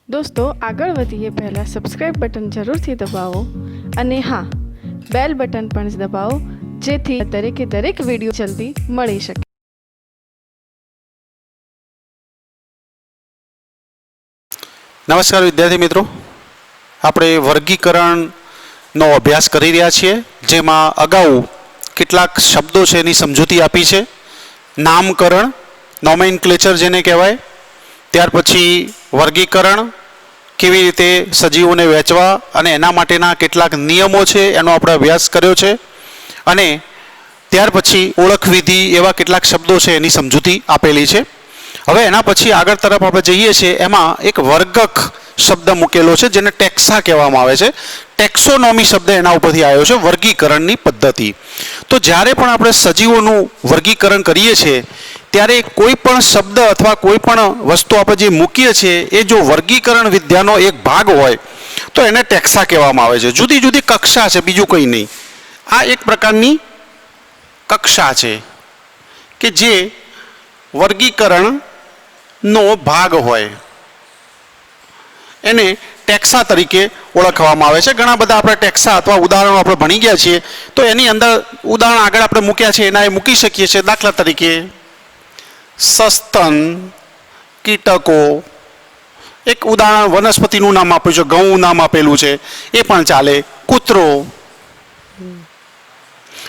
दोस्तों આગળ વધીએ પહેલાં સબસ્ક્રાઇબ બટન જરૂરથી દબાવો અને હા બેલ બટન પણ દબાવો જેથી દરેકે દરેક વિડીયો જલ્દી મળી શકે। નમસ્કાર વિદ્યાર્થી મિત્રો, આપણે વર્ગીકરણનો અભ્યાસ કરી રહ્યા છીએ, જેમાં અગાઉ કેટલાક શબ્દો છે એની સમજૂતી આપી છે। નામકરણ, નોમેનક્લેચર જેને કહેવાય, ત્યાર પછી વર્ગીકરણ, કેવી રીતે સજીવોને વહેંચવા અને એના માટેના કેટલાક નિયમો છે એનો આપણે અભ્યાસ કર્યો છે, અને ત્યાર પછી ઓળખ વિધિ એવા કેટલાક શબ્દો છે એની સમજૂતી આપેલી છે। હવે એના પછી આગળ તરફ આપણે જઈએ છીએ, એમાં એક વર્ગક શબ્દ મૂકેલો છે જેને ટેક્સા કહેવામાં આવે છે। ટેક્સોનોમી શબ્દ એના ઉપરથી આવ્યો છે, વર્ગીકરણની પદ્ધતિ। તો જ્યારે પણ આપણે સજીવોનું વર્ગીકરણ કરીએ છીએ ત્યારે કોઈ પણ શબ્દ અથવા કોઈ પણ વસ્તુ આપણે જે મૂકીએ છીએ એ જો વર્ગીકરણ વિદ્યાનો એક ભાગ હોય તો એને ટેક્સા કહેવામાં આવે છે। જુદી જુદી કક્ષા છે, બીજું કંઈ નહીં। આ એક પ્રકારની કક્ષા છે કે જે વર્ગીકરણનો ભાગ હોય, એને ટેક્સા તરીકે ઓળખવામાં આવે છે। ઘણા બધા આપણે ટેક્સા અથવા ઉદાહરણો આપણે ભણી ગયા છીએ, તો એની અંદર ઉદાહરણ આગળ આપણે મૂક્યા છે એના એ મૂકી શકીએ છીએ। દાખલા તરીકે સસ્તન, કીટકો, એક ઉદાહરણ વનસ્પતિનું નામ આપ્યું છે, ઘઉં નામ આપેલું છે, એ પણ ચાલે, કૂતરો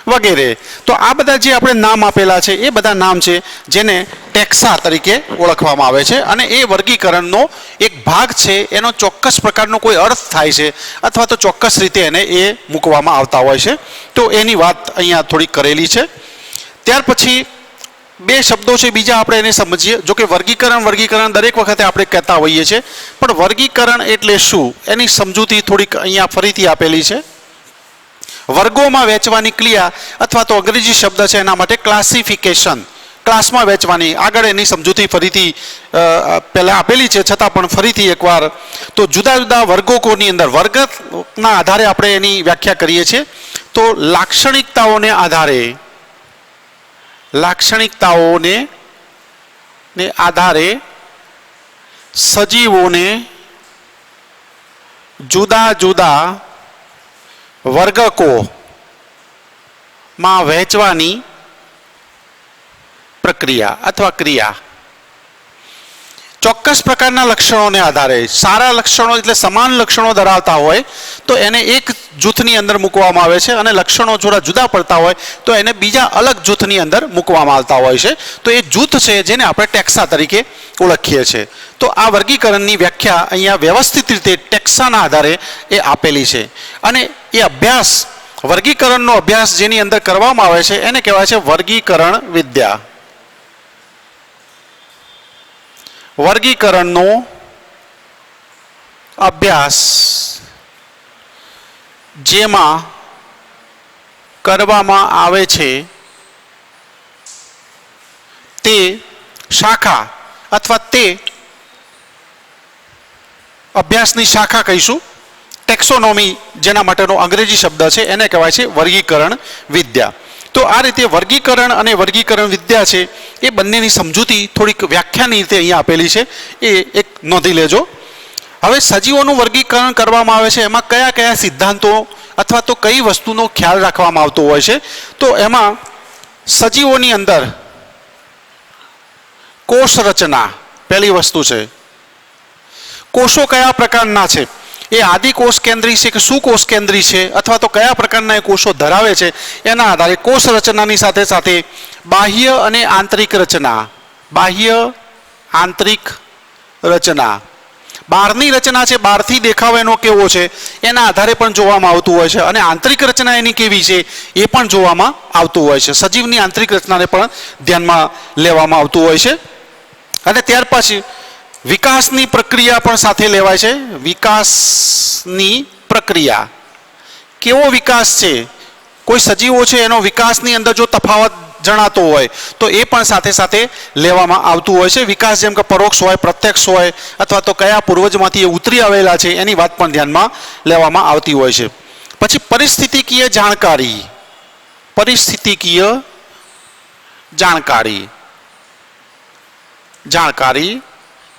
વગેરે। તો આ બધા જે આપણે નામ આપેલા છે એ બધા નામ છે જેને ટેક્સા તરીકે ઓળખવામાં આવે છે, અને એ વર્ગીકરણનો એક ભાગ છે। એનો ચોક્કસ પ્રકારનો કોઈ અર્થ થાય છે અથવા તો ચોક્કસ રીતે એને એ મૂકવામાં આવતા હોય છે, તો એની વાત અહીંયા થોડી કરેલી છે। ત્યાર પછી બે શબ્દો છે બીજા, આપણે એને સમજીએ। જો કે વર્ગીકરણ દરેક વખતે આપણે કહેતા હોઈએ છીએ, પણ વર્ગીકરણ એટલે શું એની સમજૂતી થોડીક અહીંયા ફરીથી આપેલી છે। વર્ગોમાં વહેંચવાની ક્રિયા અથવા તો અંગ્રેજી શબ્દ છે એના માટે ક્લાસિફિકેશન, ક્લાસમાં વહેંચવાની, આગળ એની સમજૂતી ફરીથી પહેલાં આપેલી છે છતાં પણ ફરીથી એકવાર। તો જુદા જુદા વર્ગોની અંદર વર્ગના આધારે આપણે એની વ્યાખ્યા કરીએ છીએ। તો લાક્ષણિકતાઓને આધારે સજીવોને જુદા જુદા વર્ગકોમાં વહેંચવાની પ્રક્રિયા અથવા ક્રિયા। ચોક્કસ પ્રકારના લક્ષણોને આધારે, સારા લક્ષણો એટલે સમાન લક્ષણો ધરાવતા હોય તો એને એક જૂથની અંદર મૂકવામાં આવે છે, અને લક્ષણો થોડા જુદા પડતા હોય તો એને બીજા અલગ જૂથની અંદર મૂકવામાં આવતા હોય છે। તો એ જૂથ છે જેને આપણે ટેક્સા તરીકે ઓળખીએ છીએ। તો આ વર્ગીકરણની વ્યાખ્યા અહીંયા વ્યવસ્થિત રીતે ટેક્સાના આધારે એ આપેલી છે, અને એ અભ્યાસ, વર્ગીકરણનો અભ્યાસ જેની અંદર કરવામાં આવે છે એને કહેવાય છે વર્ગીકરણ વિદ્યા। વર્ગીકરણનો અભ્યાસ જેમાં કરવામાં આવે છે તે શાખા અથવા તે અભ્યાસની શાખા કહીશું। ટેક્સોનોમી જેના માટેનો અંગ્રેજી શબ્દ છે એને કહેવાય છે વર્ગીકરણ વિદ્યા। તો આ રીતે વર્ગીકરણ અને વર્ગીકરણ વિદ્યા છે એ બંનેની સમજૂતી થોડીક વ્યાખ્યાની રીતે અહીંયા આપેલી છે, એ એક નોંધી લેજો। હવે સજીવોનું વર્ગીકરણ કરવામાં આવે છે, એમાં કયા કયા સિદ્ધાંતો અથવા તો કઈ વસ્તુનો ખ્યાલ રાખવામાં આવતો હોય છે। તો એમાં સજીવોની અંદર કોષ રચના પહેલી વસ્તુ છે। કોષો કયા પ્રકારના છે, એ આદિકોષ કેન્દ્રી છે કે સુકોષ કેન્દ્રી છે, અથવા તો કયા પ્રકારના એ કોષો ધરાવે છે, એના આધારે કોષ રચનાની સાથે સાથે બાહ્ય અને આંતરિક રચના, બાહ્ય આંતરિક રચના, બહારની રચના છે, બહારથી દેખાવ એનો કેવો છે એના આધારે પણ જોવામાં આવતું હોય છે, અને આંતરિક રચના એની કેવી છે એ પણ જોવામાં આવતું હોય છે। સજીવની આંતરિક રચનાને પણ ધ્યાનમાં લેવામાં આવતું હોય છે। અને ત્યાર પછી વિકાસની પ્રક્રિયા પણ સાથે લેવાય છે। વિકાસની પ્રક્રિયા, કેવો વિકાસ છે, કોઈ સજીવો છે એનો વિકાસની અંદર જો તફાવત જણાતો હોય તો એ પણ સાથે સાથે લેવામાં આવતું હોય છે। વિકાસ જેમ કે પરોક્ષ હોય, પ્રત્યક્ષ હોય, અથવા તો કયા પૂર્વજમાંથી એ ઉતરી આવેલા છે એની વાત પણ ધ્યાનમાં લેવામાં આવતી હોય છે। પછી પરિસ્થિતિકીય જાણકારી, પરિસ્થિતિકીય જાણકારી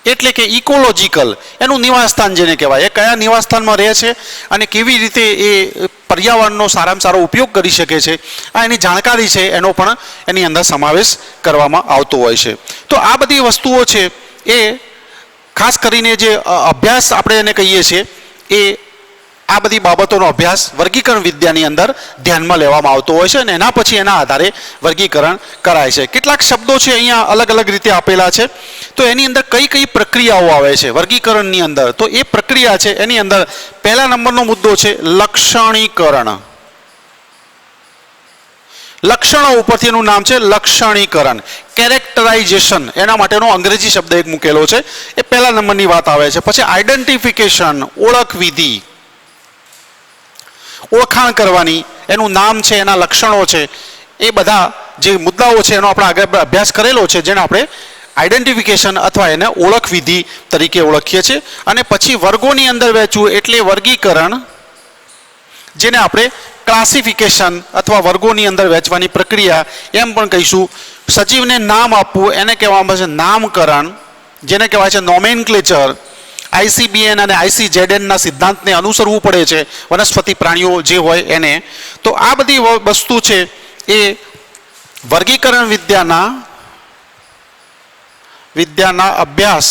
એટલે કે ઇકોલોજીકલ એનું નિવાસસ્થાન જેને કહેવાય, એ કયા નિવાસસ્થાનમાં રહે છે અને કેવી રીતે એ પર્યાવરણનો સારામાં સારો ઉપયોગ કરી શકે છે, આ એની જાણકારી છે એનો પણ એની અંદર સમાવેશ કરવામાં આવતો હોય છે. તો આ બધી વસ્તુઓ છે એ ખાસ કરીને જે અભ્યાસ આપણે એને કહીએ છીએ એ આ બધી બાબતોનો અભ્યાસ વર્ગીકરણ વિદ્યાની અંદર ધ્યાનમાં લેવામાં આવતો હોય છે અને એના પછી એના આધારે વર્ગીકરણ કરાય છે. કેટલાક શબ્દો છે અહીંયા અલગ અલગ રીતે આપેલા છે, તો એની અંદર કઈ કઈ પ્રક્રિયાઓ આવે છે વર્ગીકરણની અંદર, તો એ પ્રક્રિયા છે એની અંદર પહેલા નંબરનો મુદ્દો છે લક્ષણીકરણ. લક્ષણો ઉપરથી એનું નામ છે લક્ષણીકરણ, કેરેક્ટરાઇઝેશન, એના માટેનો અંગ્રેજી શબ્દ એક મૂકેલો છે, એ પહેલા નંબરની વાત આવે છે. પછી આઈડેન્ટિફિકેશન, ઓળખ વિધિ, ઓળખાણ કરવાની, એનું નામ છે, એના લક્ષણો છે, એ બધા જે મુદ્દાઓ છે એનો આપણે આગળ અભ્યાસ કરેલો છે, જેને આપણે આઈડેન્ટિફિકેશન અથવા એને ઓળખ વિધિ તરીકે ઓળખીએ છીએ. અને પછી વર્ગોની અંદર વહેંચવું એટલે વર્ગીકરણ, જેને આપણે ક્લાસિફિકેશન અથવા વર્ગોની અંદર વહેંચવાની પ્રક્રિયા એમ પણ કહીશું. સજીવને નામ આપવું એને કહેવામાં આવે છે નામકરણ, જેને કહેવાય છે નોમેનક્લેચર. ICBN અને ICZN ના સિદ્ધાંતને અનુસરવું પડે છે વનસ્પતિ પ્રાણીઓ જે હોય એને. તો આ બધી વસ્તુ છે એ વર્ગીકરણ વિદ્યાના અભ્યાસ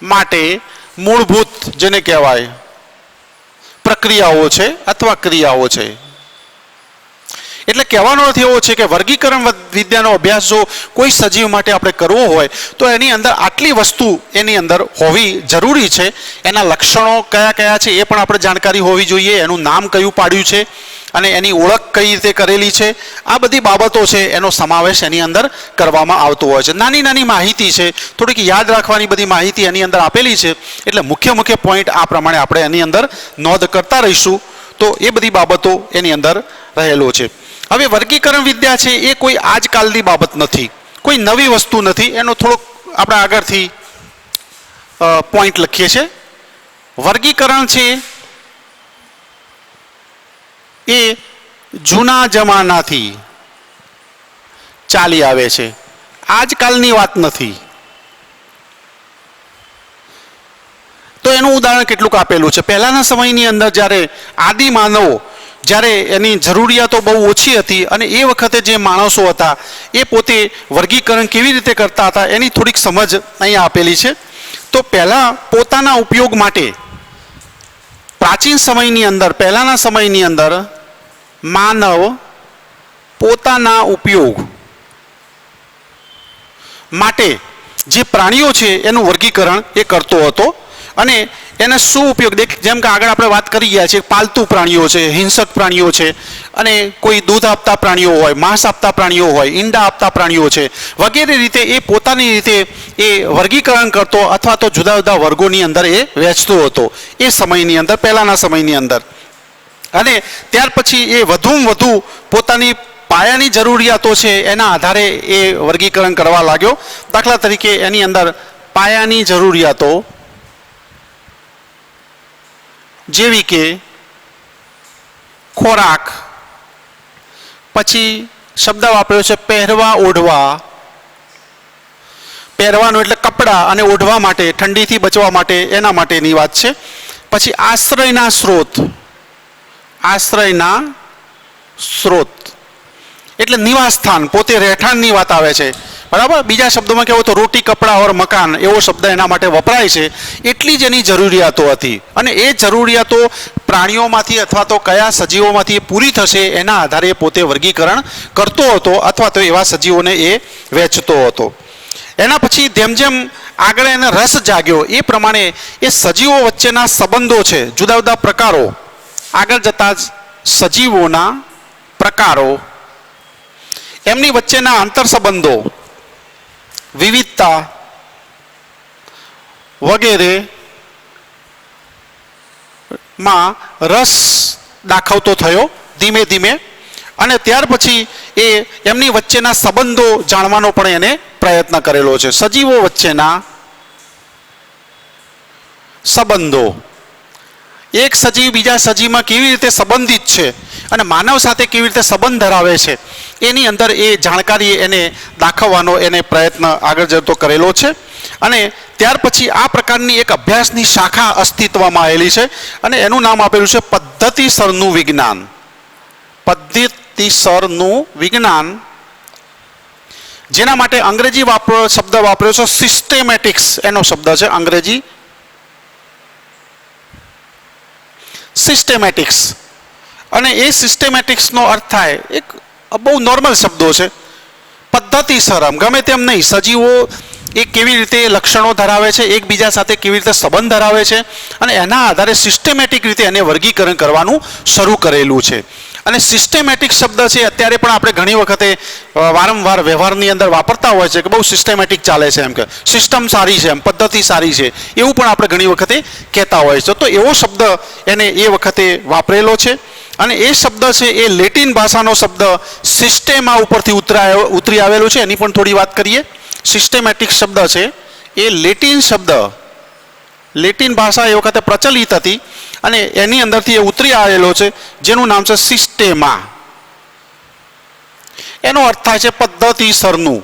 માટે મૂળભૂત જેને કહેવાય પ્રક્રિયાઓ છે અથવા ક્રિયાઓ છે. એટલે કહેવાનો અર્થ એવો છે કે વર્ગીકરણ વિદ્યાનો અભ્યાસ જો કોઈ સજીવ માટે આપણે કરવો હોય તો એની અંદર આટલી વસ્તુ એની અંદર હોવી જરૂરી છે. એના લક્ષણો કયા કયા છે એ પણ આપણે જાણકારી હોવી જોઈએ, એનું નામ કયું પાડ્યું છે અને એની ઓળખ કઈ રીતે કરેલી છે, આ બધી બાબતો છે એનો સમાવેશ એની અંદર કરવામાં આવતો હોય છે. નાની નાની માહિતી છે, થોડીક યાદ રાખવાની બધી માહિતી એની અંદર આપેલી છે, એટલે મુખ્ય પોઈન્ટ આ પ્રમાણે આપણે એની અંદર નોંધ કરતા રહીશું. તો એ બધી બાબતો એની અંદર રહેલો છે. હવે વર્ગીકરણ વિદ્યા છે એ કોઈ આજકાલની બાબત નથી, કોઈ નવી વસ્તુ નથી. એનો થોડોક આપણે આગળથી પોઈન્ટ લખીએ છીએ. વર્ગીકરણ છે એ જૂના જમાનાથી ચાલી આવે છે, આજકાલની વાત નથી. તો એનું ઉદાહરણ કેટલુંક આપેલું છે. પહેલાના સમયની અંદર જ્યારે આદિ માનવો, જ્યારે એની જરૂરિયાતો બહુ ઓછી હતી અને એ વખતે જે માણસો હતા એ પોતે વર્ગીકરણ કેવી રીતે કરતા હતા એની થોડીક સમજ અહીંયા આપેલી છે. તો પહેલા પોતાના ઉપયોગ માટે પ્રાચીન સમયની અંદર, પહેલાના સમયની અંદર માનવ પોતાના ઉપયોગ માટે જે પ્રાણીઓ છે એનું વર્ગીકરણ એ કરતો હતો. અને એને શું ઉપયોગ, જેમ કે આગળ આપણે વાત કરી ગયા છે, પાલતુ પ્રાણીઓ છે, હિંસક પ્રાણીઓ છે, અને કોઈ દૂધ આપતા પ્રાણીઓ હોય, માંસ આપતા પ્રાણીઓ હોય, ઈંડા આપતા પ્રાણીઓ છે, વગેરે રીતે એ પોતાની રીતે એ વર્ગીકરણ કરતો અથવા તો જુદા જુદા વર્ગોની અંદર એ વહેંચતો હતો એ સમયની અંદર, પહેલાના સમયની અંદર. અને ત્યાર પછી એ વધુમાં વધુ પોતાની પાયાની જરૂરિયાતો છે એના આધારે એ વર્ગીકરણ કરવા લાગ્યો. દાખલા તરીકે એની અંદર પાયાની જરૂરિયાતો જેવી કે ખોરાક, પછી શબ્દ વાપર્યો છે પહેરવા ઓઢવા, પહેરવાનું એટલે કપડાં અને ઓઢવા માટે, ઠંડીથી બચવા માટે, એના માટેની વાત છે. પછી આશ્રયના સ્ત્રોત એટલે નિવાસસ્થાન, પોતે રહેઠાણની વાત આવે છે, બરાબર. બીજા શબ્દોમાં કહેવું તો રોટી કપડાં ઓર મકાન એવો શબ્દ એના માટે વપરાય છે. એટલી જ એની જરૂરિયાતો હતી અને એ જરૂરિયાતો પ્રાણીઓમાંથી અથવા તો કયા સજીવોમાંથી પૂરી થશે એના આધારે પોતે વર્ગીકરણ કરતો હતો અથવા તો એવા સજીવોને એ વહેંચતો હતો. એના પછી જેમ જેમ આગળ એને રસ જાગ્યો એ પ્રમાણે એ સજીવો વચ્ચેના સંબંધો છે, જુદા જુદા પ્રકારો, આગળ જતા જ સજીવોના પ્રકારો, એમની વચ્ચેના આંતર સંબંધો, વિવિધતા વગેરે માં રસ દાખવતો થયો ધીમે ધીમે. અને ત્યાર પછી એ એમની વચ્ચેના સંબંધો જાણવાનો પણ એને પ્રયત્ન કરેલો છે. સજીવો વચ્ચેના સંબંધો એક સજીવ બીજા સજીવમાં કેવી રીતે સંબંધિત છે અને માનવ સાથે કેવી રીતે સંબંધ ધરાવે છે એની અંદર એ જાણકારી એને દાખવવાનો એને પ્રયત્ન આગળ જતો કરેલો છે. અને ત્યાર પછી આ પ્રકારની એક અભ્યાસની શાખા અસ્તિત્વમાં આવેલી છે અને એનું નામ આપેલું છે પદ્ધતિસરનું વિજ્ઞાન. પદ્ધતિસરનું વિજ્ઞાન, જેના માટે અંગ્રેજી શબ્દ વાપર્યો છે સિસ્ટેમેટિક્સ, એનો શબ્દ છે અંગ્રેજી સિસ્ટેમેટિક્સ. અને એ સિસ્ટેમેટિક્સનો અર્થ થાય, એક બહુ નોર્મલ શબ્દો છે, પદ્ધતિસર, ગમે તેમ નહીં, સજીવો એ કેવી રીતે લક્ષણો ધરાવે છે, એકબીજા સાથે કેવી રીતે સંબંધ ધરાવે છે અને એના આધારે સિસ્ટેમેટિક રીતે એને વર્ગીકરણ કરવાનું શરૂ કરેલું છે. અને સિસ્ટેમેટિક શબ્દ છે અત્યારે પણ આપણે ઘણી વખતે વારંવાર વ્યવહારની અંદર વાપરતા હોય છે કે બહુ સિસ્ટેમેટિક ચાલે છે, એમ કે સિસ્ટમ સારી છે, એમ પદ્ધતિ સારી છે, એવું પણ આપણે ઘણી વખતે કહેતા હોય છે. તો એવો શબ્દ એને એ વખતે વાપરેલો છે. અને એ શબ્દ છે એ લેટિન ભાષાનો શબ્દ સિસ્ટેમા ઉપરથી ઉતરી આવેલું છે. એની પણ થોડી વાત કરીએ. સિસ્ટેમેટિક શબ્દ છે એ લેટિન શબ્દ, લેટિન ભાષા એ વખતે પ્રચલિત હતી અને એની અંદરથી એ ઉતરી આવેલો છે, જેનું નામ છે સિસ્ટેમા. એનો અર્થ થાય છે પદ્ધતિસરનું,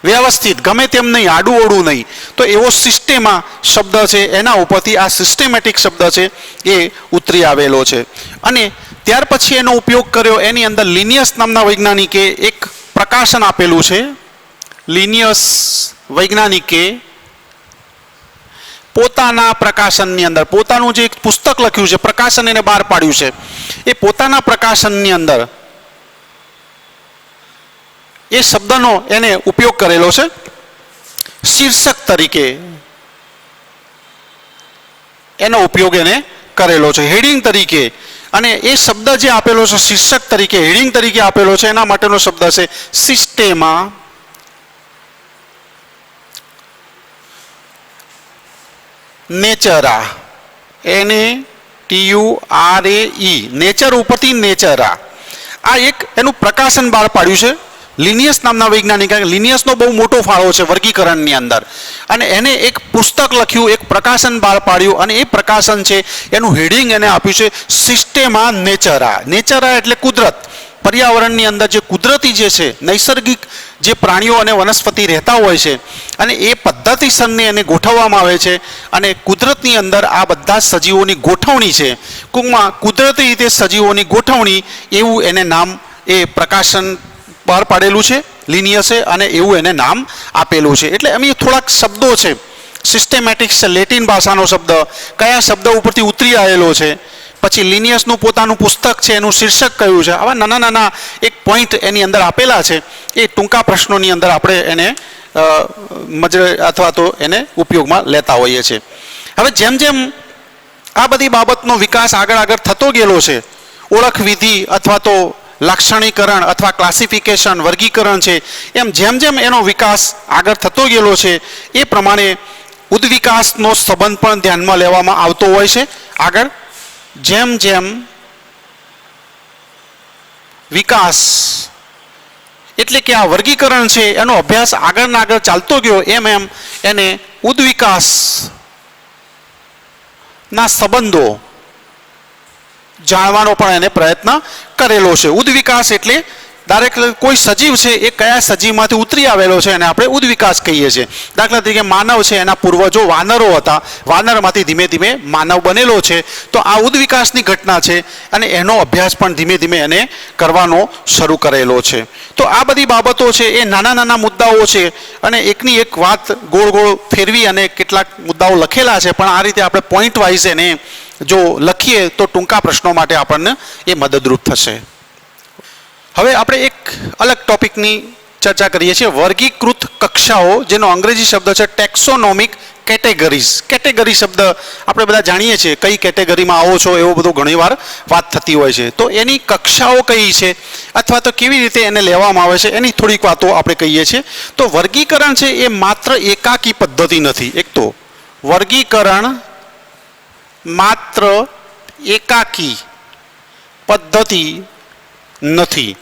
વ્યવસ્થિત, ગમે તેમ નહીં, આડું ઓડું નહીં. તો એવો સિસ્ટેમા શબ્દ છે, એના ઉપરથી આ સિસ્ટેમેટિક શબ્દ છે એ ઉતરી આવેલો છે. અને ત્યાર પછી એનો ઉપયોગ કર્યો, એની અંદર લિનિયસ નામના વૈજ્ઞાનિકે એક પ્રકાશન આપેલું છે. લિનિયસ વૈજ્ઞાનિકે પોતાના પ્રકાશનની અંદર, પોતાનું જે એક પુસ્તક લખ્યું છે, પ્રકાશન એને બહાર પાડ્યું છે, એ પોતાના પ્રકાશનની અંદર એ શબ્દનો એને ઉપયોગ કરેલો છે શીર્ષક તરીકે. એનો ઉપયોગ એને કરેલો છે હેડિંગ તરીકે. અને એ શબ્દ જે આપેલો છે શીર્ષક તરીકે, હેડિંગ તરીકે આપેલો છે, એના માટેનો શબ્દ છે સિસ્ટેમા નેચરા. NATURAE, નેચર ઉપરથી નેચરા. આ એક એનું પ્રકાશન બહાર પાડ્યું છે લિનિયસ નામના વૈજ્ઞાનિક. લિનિયસનો બહુ મોટો ફાળો છે વર્ગીકરણની અંદર. અને એને એક પુસ્તક લખ્યું, એક પ્રકાશન બહાર પાડ્યું અને એ પ્રકાશન છે એનું હેડિંગ એને આપ્યું છે સિસ્ટેમા નેચરા. નેચરા એટલે કુદરત, પર્યાવરણની અંદર જે કુદરતી જે છે, નૈસર્ગિક જે પ્રાણીઓ અને વનસ્પતિ રહેતા હોય છે, અને એ પદ્ધતિસરને એને ગોઠવવામાં આવે છે. અને કુદરતની અંદર આ બધા સજીવોની ગોઠવણી છે, ટૂંકમાં કુદરતી રીતે સજીવોની ગોઠવણી, એવું એને નામ, એ પ્રકાશન બહાર પાડેલું છે લિનિયસે, અને એવું એને નામ આપેલું છે. એટલે એમ થોડાક શબ્દો છે. સિસ્ટેમેટિક્સ છે લેટિન ભાષાનો શબ્દ, કયા શબ્દ ઉપરથી ઉતરી આવેલો છે, પછી લિનિયસનું પોતાનું પુસ્તક છે, એનું શીર્ષક કયું છે, આવા નાના નાના એક પોઈન્ટ એની અંદર આપેલા છે. એ ટૂંકા પ્રશ્નોની અંદર આપણે એને અથવા તો એને ઉપયોગમાં લેતા હોઈએ છીએ. હવે જેમ જેમ આ બધી બાબતનો વિકાસ આગળ થતો ગયેલો છે, ઓળખ વિધિ અથવા તો લાક્ષણિકરણ અથવા ક્લાસિફિકેશન, વર્ગીકરણ છે, એમ જેમ જેમ એનો વિકાસ આગળ થતો ગયેલો છે એ પ્રમાણે ઉદ્વિકાસનો સંબંધ પણ ધ્યાનમાં લેવામાં આવતો હોય છે. આગળ જેમ જેમ વિકાસ એટલે કે આ વર્ગીકરણ છે એનો અભ્યાસ આગળના આગળ ચાલતો ગયો, એમ એમ એને ઉદ્વિકાસના સંબંધો જાણવાનો પણ એને પ્રયત્ન કરેલો છે. ઉદ્વિકાસ એટલે ડાયરેક્ટ કોઈ સજીવ છે એ કયા સજીવમાંથી ઉતરી આવેલો છે એને આપણે ઉદ્વિકાસ કહીએ છીએ. દાખલા તરીકે માનવ છે, એના પૂર્વજો વાનરો હતા, વાનરમાંથી ધીમે ધીમે માનવ બનેલો છે, તો આ ઉદ્વિકાસની ઘટના છે અને એનો અભ્યાસ પણ ધીમે ધીમે એને કરવાનો શરૂ કરેલો છે. તો આ બધી બાબતો છે એ નાના નાના મુદ્દાઓ છે અને એકની એક વાત ગોળ ગોળ ફેરવી અને કેટલાક મુદ્દાઓ લખેલા છે, પણ આ રીતે આપણે પોઈન્ટ વાઇઝ એને જો લખીએ તો ટૂંકા પ્રશ્નો માટે આપણને એ મદદરૂપ થશે. હવે આપણે એક અલગ ટોપિકની ચર્ચા કરીએ છીએ, વર્ગીકૃત કક્ષાઓ, જેનો અંગ્રેજી શબ્દ છે ટેક્સોનોમિક કેટેગરીઝ. કેટેગરી શબ્દ આપણે બધા જાણીએ છીએ, કઈ કેટેગરીમાં આવો છો એવો બધો ઘણીવાર વાત થતી હોય છે. તો એની કક્ષાઓ કઈ છે અથવા તો કેવી રીતે એને લેવામાં આવે છે એની થોડીક વાતો આપણે કહીએ છીએ. તો વર્ગીકરણ છે એ માત્ર એકાકી પદ્ધતિ નથી. એક તો વર્ગીકરણ માત્ર એકાકી પદ્ધતિ નથી.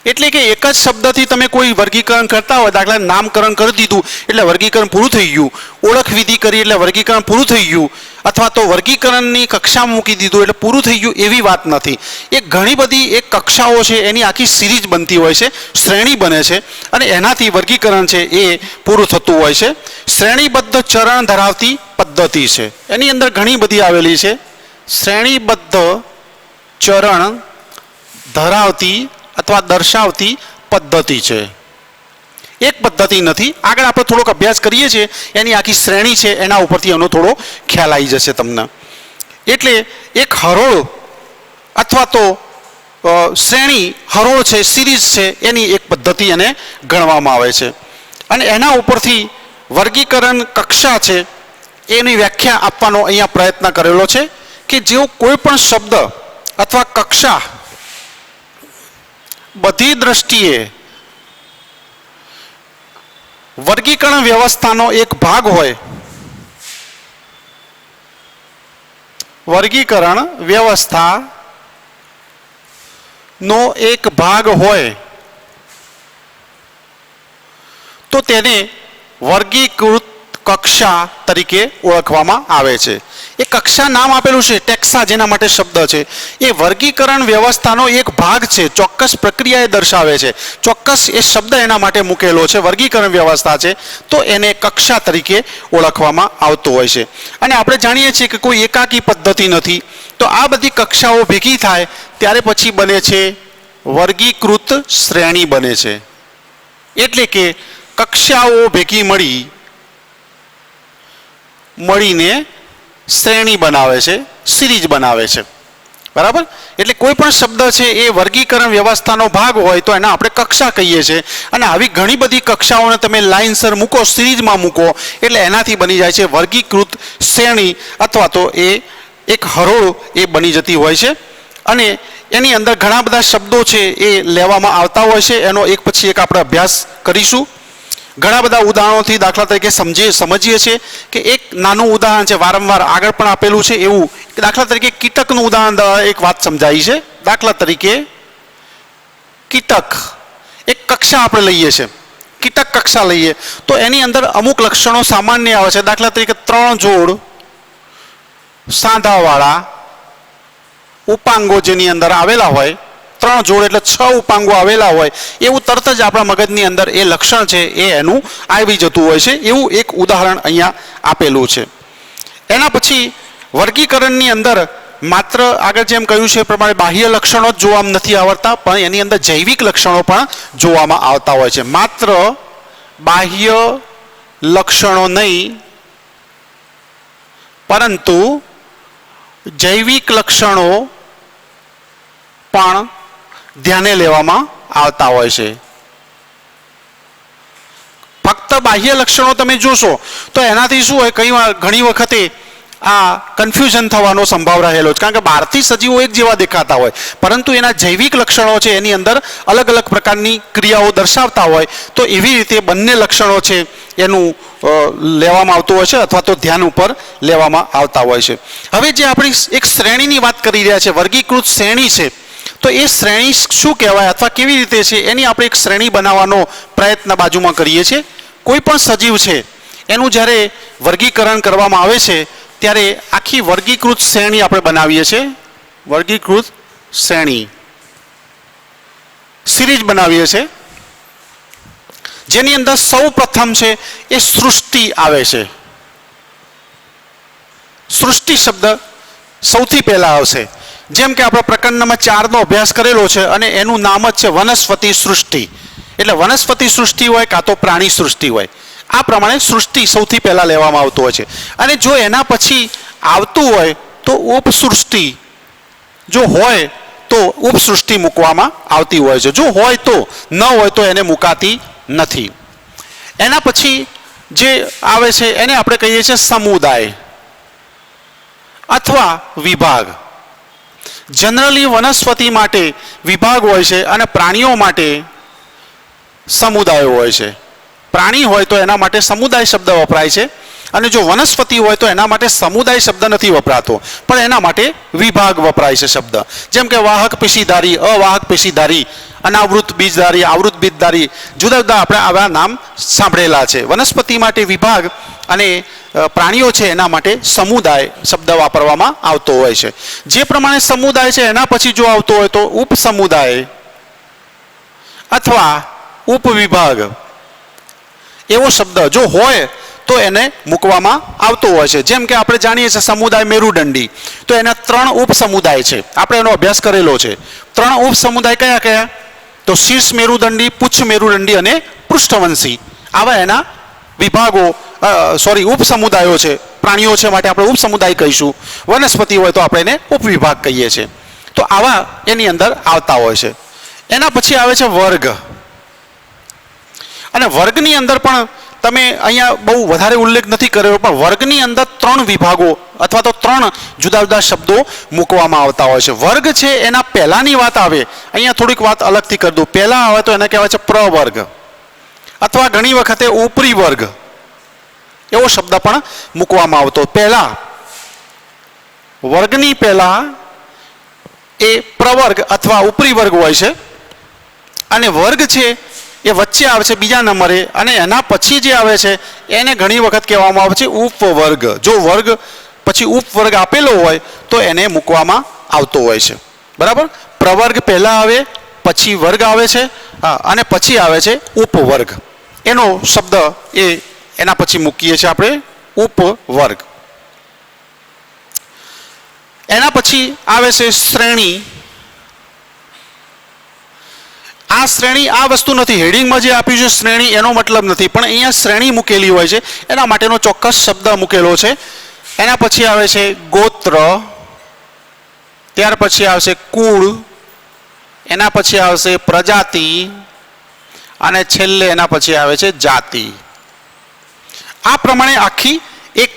એટલે કે એક જ શબ્દથી તમે કોઈ વર્ગીકરણ કરતા હોય, દાખલા નામકરણ કરી દીધું એટલે વર્ગીકરણ પૂરું થઈ ગયું, ઓળખ વિધિ કરી એટલે વર્ગીકરણ પૂરું થઈ ગયું, અથવા તો વર્ગીકરણની કક્ષામાં મૂકી દીધું એટલે પૂરું થઈ ગયું, એવી વાત નથી. એ ઘણી બધી એક કક્ષાઓ છે એની આખી સિરીઝ બનતી હોય છે, શ્રેણી બને છે અને એનાથી વર્ગીકરણ છે એ પૂરું થતું હોય છે. શ્રેણીબદ્ધ ચરણ ધરાવતી પદ્ધતિ છે, એની અંદર ઘણી બધી આવેલી છે. શ્રેણીબદ્ધ ચરણ ધરાવતી અથવા દર્શાવતી પદ્ધતિ છે, એક પદ્ધતિ નથી. આગળ આપણે થોડોક અભ્યાસ કરીએ છીએ, એની આખી શ્રેણી છે, એના ઉપરથી એનો થોડો ખ્યાલ આવી જશે તમને. એટલે એક હરોળ અથવા તો શ્રેણી, હરોળ છે, સિરીઝ છે, એની એક પદ્ધતિ એને ગણવામાં આવે છે. અને એના ઉપરથી વર્ગીકરણ કક્ષા છે એની વ્યાખ્યા આપવાનો અહીંયા પ્રયત્ન કરેલો છે કે જેઓ કોઈ પણ શબ્દ અથવા કક્ષા બધી દ્રષ્ટિએ વર્ગીકરણ વ્યવસ્થાનો એક ભાગ હોય, વર્ગીકરણ વ્યવસ્થાનો એક ભાગ હોય તો તેને વર્ગીકૃત કક્ષા તરીકે ઓળખવામાં આવે છે. એ કક્ષા નામ આપેલું છે ટેક્સા, જેના માટે શબ્દ છે. એ વર્ગીકરણ વ્યવસ્થાનો એક ભાગ છે, ચોક્કસ પ્રક્રિયા એ દર્શાવે છે, ચોક્કસ એ શબ્દ એના માટે મૂકેલો છે, વર્ગીકરણ વ્યવસ્થા છે, તો એને કક્ષા તરીકે ઓળખવામાં આવતો હોય છે. અને આપણે જાણીએ છીએ કે કોઈ એકાકી પદ્ધતિ નથી, તો આ બધી કક્ષાઓ ભેગી થાય ત્યારે પછી બને છે વર્ગીકૃત શ્રેણી બને છે. એટલે કે કક્ષાઓ ભેગી મળીને શ્રેણી બનાવે છે, સિરીઝ બનાવે છે. બરાબર? એટલે કોઈ પણ શબ્દ છે એ વર્ગીકરણ વ્યવસ્થાનો ભાગ હોય તો એને આપણે કક્ષા કહીએ છીએ. અને આવી ઘણી બધી કક્ષાઓને તમે લાઇનસર મૂકો, સિરીઝમાં મૂકો એટલે એનાથી બની જાય છે વર્ગીકૃત શ્રેણી, અથવા તો એ એક હરોળ એ બની જતી હોય છે. અને એની અંદર ઘણા બધા શબ્દો છે એ લેવામાં આવતા હોય છે. એનો એક પછી એક આપણે અભ્યાસ કરીશું. ઘણા બધા ઉદાહરણોથી દાખલા તરીકે સમજીએ છીએ કે એક નાનું ઉદાહરણ છે, વારંવાર આગળ પણ આપેલું છે એવું. દાખલા તરીકે કીટકનું ઉદાહરણ એક વાત સમજાવી છે. દાખલા તરીકે કીટક એક કક્ષા આપણે લઈએ છીએ, કીટક કક્ષા લઈએ તો એની અંદર અમુક લક્ષણો સામાન્ય આવે છે. દાખલા તરીકે 3 જોડ સાંધાવાળા ઉપાંગો જેની અંદર આવેલા હોય, 3 જોડ એટલે 6 ઉપાંગો આવેલા હોય, એવું તરત જ આપણા મગજની અંદર એ લક્ષણ છે એ એનું આવી જતું હોય છે. એવું એક ઉદાહરણ અહીંયા આપેલું છે. એના પછી વર્ગીકરણની અંદર માત્ર આગળ જેમ કહ્યું છે એ પ્રમાણે બાહ્ય લક્ષણો જ જોવામાં નથી આવતા, પણ એની અંદર જૈવિક લક્ષણો પણ જોવામાં આવતા હોય છે. માત્ર બાહ્ય લક્ષણો નહીં, પરંતુ જૈવિક લક્ષણો પણ ધ્યાને લેવામાં આવતા હોય છે. ફક્ત બાહ્ય લક્ષણો તમે જોશો તો એનાથી શું હોય, ઘણી વખતે આ કન્ફ્યુઝન થવાનો સંભાવ રહેલો છે. કારણ કે બહારથી સજીવો એક જેવા દેખાતા હોય, પરંતુ એના જૈવિક લક્ષણો છે એની અંદર અલગ અલગ પ્રકારની ક્રિયાઓ દર્શાવતા હોય, તો એવી રીતે બંને લક્ષણો છે એનું લેવામાં આવતું હોય છે, અથવા તો ધ્યાન ઉપર લેવામાં આવતા હોય છે. હવે જે આપણી એક શ્રેણીની વાત કરી રહ્યા છે, વર્ગીકૃત શ્રેણી છે, તો એ શ્રેણી શું કહેવાય અથવા કેવી રીતે છે એની આપણે એક શ્રેણી બનાવવાનો પ્રયત્ન બાજુમાં કરીએ છીએ. કોઈ પણ સજીવ છે એનું જ્યારે વર્ગીકરણ કરવામાં આવે છે ત્યારે આખી વર્ગીકૃત શ્રેણી આપણે બનાવીએ છીએ, વર્ગીકૃત શ્રેણી સિરીઝ બનાવીએ છીએ, જેની અંદર સૌ પ્રથમ છે એ સૃષ્ટિ આવે છે. સૃષ્ટિ શબ્દ સૌથી પહેલા આવશે. જેમ કે આપણે પ્રકરણ નંબર 4 નો અભ્યાસ કરેલો છે અને એનું નામ જ છે વનસ્પતિ સૃષ્ટિ. એટલે વનસ્પતિ સૃષ્ટિ હોય કાં તો પ્રાણી સૃષ્ટિ હોય, આ પ્રમાણે સૃષ્ટિ સૌથી પહેલા લેવામાં આવતું હોય છે. અને જો એના પછી આવતું હોય તો ઉપસૃષ્ટિ, જો હોય તો ઉપસૃષ્ટિ મૂકવામાં આવતી હોય છે, જો હોય તો, ન હોય તો એને મુકાતી નથી. એના પછી જે આવે છે એને આપણે કહીએ છીએ સમુદાય અથવા વિભાગ. જનરલી વનસ્પતિ માટે વિભાગ હોય છે અને પ્રાણીઓ માટે સમુદાયો હોય છે. પ્રાણી હોય તો એના માટે સમુદાય શબ્દ વપરાય છે અને જો વનસ્પતિ હોય તો એના માટે સમુદાય શબ્દ નથી વપરાતો, પણ એના માટે વિભાગ વપરાય છે શબ્દ. જેમ કે વાહક પેશીધારી, અવાહક પેશીધારી, અનાવૃત બીજધારી, આવૃત બીજધારી, જુદા જુદા આપણે આવા નામ સાંભળેલા છે. વનસ્પતિ માટે વિભાગ અને પ્રાણીઓ છે એના માટે સમુદાય શબ્દ વાપરવામાં આવતો હોય છે. જે પ્રમાણે સમુદાય છે એના પછી જો આવતો હોય તો ઉપસમુદાય અથવા ઉપવિભાગ એવો શબ્દ જો હોય તો એને મૂકવામાં આવતો હોય છે. જેમ કે આપણે જાણીએ છીએ સમુદાય મેરુદંડી, તો એના 3 ઉપસમુદાય છે, આપણે એનો અભ્યાસ કરેલો છે. 3 ઉપસમુદાય કયા કયા? તો શીર્ષ મેરુદંડી, પુચ્છ મેરુદંડી અને પૃષ્ઠવંશી. આવા એના વિભાગો ઉપસમુદાયો છે. પ્રાણીઓ છે માટે આપણે ઉપસમુદાય કહીશું, વનસ્પતિ હોય તો આપણે એને ઉપવિભાગ કહીએ છીએ. તો આવા એની અંદર આવતા હોય છે. એના પછી આવે છે વર્ગ, અને વર્ગની અંદર પણ તમે અહીંયા બહુ વધારે ઉલ્લેખ નથી કર્યો, પણ વર્ગની અંદર 3 વિભાગો અથવા તો 3 જુદા જુદા શબ્દો મૂકવામાં આવતા હોય છે. વર્ગ છે એના પહેલાની વાત આવે, અહીંયા થોડીક વાત અલગથી કરી દઉં. પહેલા આવે તો એને કહેવાય છે પ્રવર્ગ, અથવા ઘણી વખતે ઉપરી વર્ગ એવો શબ્દ પણ મૂકવામાં આવતો. પહેલા વર્ગની પહેલા એ પ્રવર્ગ અથવા ઉપરી વર્ગ હોય છે, અને વર્ગ છે એ વચ્ચે આવે છે બીજા નંબરે, અને એના પછી જે આવે છે એને ઘણી વખત કહેવામાં આવે છે ઉપવર્ગ. જો વર્ગ પછી ઉપવર્ગ આપેલો હોય તો એને મૂકવામાં આવતો હોય છે. બરાબર? પ્રવર્ગ પહેલા આવે, પછી વર્ગ આવે છે, અને પછી આવે છે ઉપવર્ગ. એનો શબ્દ એના પછી મૂકીએ છીએ આપણે ઉપવર્ગ. એના પછી આવે છે શ્રેણી. આ શ્રેણી આ વસ્તુ નથી, હેડિંગમાં જે આપ્યું છે શ્રેણી એનો મતલબ નથી, પણ અહીંયા શ્રેણી મૂકેલી હોય છે એના માટેનો ચોક્કસ શબ્દ મૂકેલો છે. એના પછી આવે છે ગોત્ર, ત્યાર પછી આવશે કુળ, એના પછી આવશે પ્રજાતિ, અને છેલ્લે એના પછી આવે છે જાતિ. આ પ્રમાણે આખી એક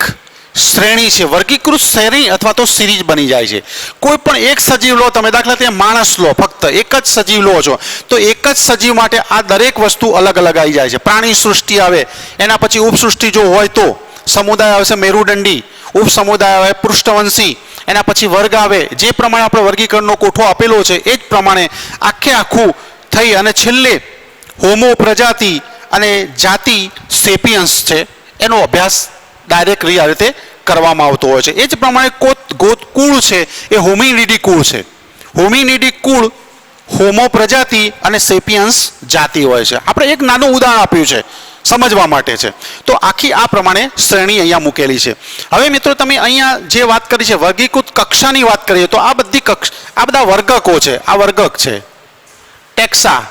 શ્રેણી છે, વર્ગીકૃત શ્રેણી અથવા તો સિરીઝ બની જાય છે. કોઈ પણ એક સજીવ લો તમે, દાખલા તરીકે માણસ લો, ફક્ત એક જ સજીવ લો છો તો એક જ સજીવ માટે આ દરેક વસ્તુ અલગ અલગ આવી જાય છે. પ્રાણી સૃષ્ટિ આવે, એના પછી ઉપસૃષ્ટિ જો હોય તો સમુદાય આવશે મેરુદંડી, ઉપસમુદાય આવે પૃષ્ઠવંશી, એના પછી વર્ગ આવે. જે પ્રમાણે આપણે વર્ગીકરણનો કોઠો આપેલો છે એ જ પ્રમાણે આખું થઈ અને છેલ્લે હોમો પ્રજાતિ અને જાતિ સેપિયન્સ છે એનો અભ્યાસ ડાયરેક્ટલી આ રીતે કરવામાં આવતો હોય છે. એ જ પ્રમાણે કુળ છે એ હોમિનિડી કુળ છે. હોમિનિડી કુળ, હોમો પ્રજાતિ અને સેપિયન્સ જાતિ હોય છે. આપણે એક નાનું ઉદાહરણ આપ્યું છે સમજવા માટે છે. તો આખી આ પ્રમાણે શ્રેણી અહીંયા મૂકેલી છે. હવે મિત્રો તમે અહીંયા જે વાત કરી છે વર્ગીકૃત કક્ષાની વાત કરીએ તો આ બધા વર્ગકો છે. આ વર્ગક છે, ટેક્સા,